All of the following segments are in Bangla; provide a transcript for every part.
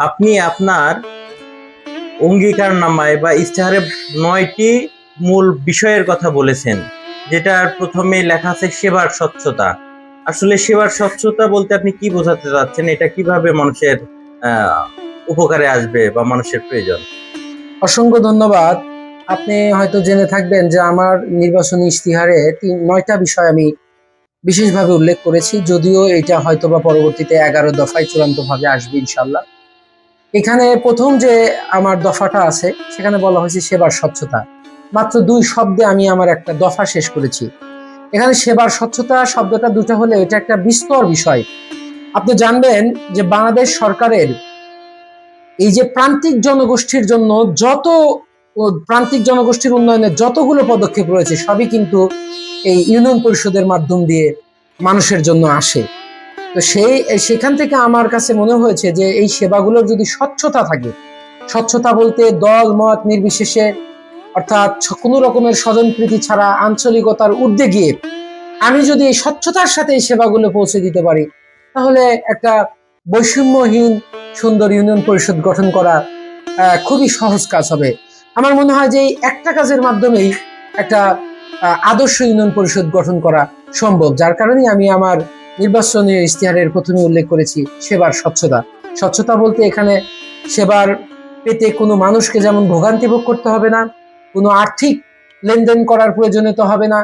আপনি আপনার অঙ্গীকারনামায় বা ইশতেহারে ৯টি মূল বিষয়ের কথা বলেছেন, যেটার প্রথমেই লেখা আছে সেবার স্বচ্ছতা। আসলে সেবার স্বচ্ছতা বলতে আপনি কি বোঝাতে চাচ্ছেন? এটা কিভাবে মানুষের আহ, উপকারে আসবে বা মানুষের প্রয়োজন? অসংখ্য ধন্যবাদ। আপনি হয়তো জেনে থাকবেন যে আমার নির্বাচনী ইশতিহারে ৯টা বিষয় আমি বিশেষভাবে উল্লেখ করেছি, যদিও এটা হয়তো বা পরবর্তীতে 11 দফায় চূড়ান্তভাবে আসবে ইনশাল্লাহ। এখানে প্রথম যে আমার দফাটা আছে সেখানে বলা হয়েছে সেবার স্বচ্ছতা। মাত্র 2 শব্দে আমি আমার একটা দফা শেষ করেছি। এখানে সেবার স্বচ্ছতা শব্দটা দুটো হলে এটা একটা বিস্তর বিষয়। আপনি জানবেন যে বাংলাদেশ সরকারের এই যে প্রান্তিক জনগোষ্ঠীর জন্য যত প্রান্তিক জনগোষ্ঠীর উন্নয়নে যতগুলো পদক্ষেপ রয়েছে সবই কিন্তু এই ইউনিয়ন পরিষদের মাধ্যম দিয়ে মানুষের জন্য আসে। তো সেখান থেকে আমার কাছে মনে হয়েছে যে এই সেবাগুলোর যদি স্বচ্ছতা থাকে, স্বচ্ছতা বলতে দল মত নির্বিশেষে, অর্থাৎ কোনো রকমের স্বজনপ্রীতি ছাড়া আঞ্চলিকতার ঊর্ধ্বে গিয়ে আমি যদি এই স্বচ্ছতার সাথে এই সেবাগুলো পৌঁছে দিতে পারি, তাহলে একটা বৈষম্যহীন সুন্দর ইউনিয়ন পরিষদ গঠন করা খুবই সহজ কাজ হবে। আমার মনে হয় যে এই একটা কাজের মাধ্যমেই একটা আদর্শ ইউনিয়ন পরিষদ গঠন করা সম্ভব, যার কারণেই আমি আমার নির্বাচনী ইশতেহারের প্রথমে উল্লেখ করেছি সেবার স্বচ্ছতা। স্বচ্ছতা বলতে এখানে সেবার পেতে কোনো মানুষকে যেমন ভোগান্তি ভোগ করতে হবে না, কোনো আর্থিক লেনদেন করার প্রয়োজনীয়তা হবে না,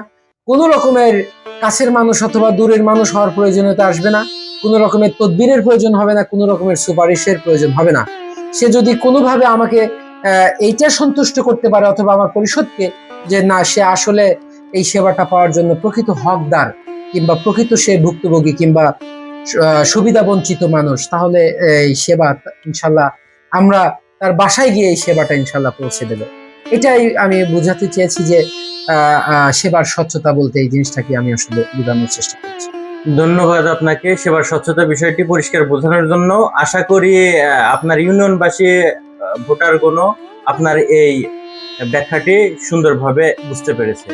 কোনো রকমের কাছের মানুষ অথবা দূরের মানুষ হওয়ার প্রয়োজনীয়তা আসবে না, কোনো রকমের তদবিরের প্রয়োজন হবে না, কোনো রকমের সুপারিশের প্রয়োজন হবে না। সে যদি কোনোভাবে আমাকে এইটা সন্তুষ্ট করতে পারে অথবা আমার পরিষদকে, যে না সে আসলে এই সেবাটা পাওয়ার জন্য প্রকৃত হকদার কিংবা প্রকৃত সে ভুক্তভোগী কিংবা সুবিধা বঞ্চিত মানুষ, তাহলে এই সেবা ইনশাল্লাহ আমরা তার বাসায় গিয়ে এই সেবাটা ইনশাল্লাহ পৌঁছে দেবে। এটাই আমি বোঝাতে চেয়েছি যে সেবার স্বচ্ছতা বলতে এই জিনিসটাকে আমি আসলে বোঝানোর চেষ্টা করছি। ধন্যবাদ আপনাকে সেবার স্বচ্ছতা বিষয়টি পরিষ্কার বোঝানোর জন্য। আশা করি আপনার ইউনিয়নবাসী ভোটারগণ আপনার এই ব্যাখ্যাটি সুন্দরভাবে বুঝতে পেরেছে।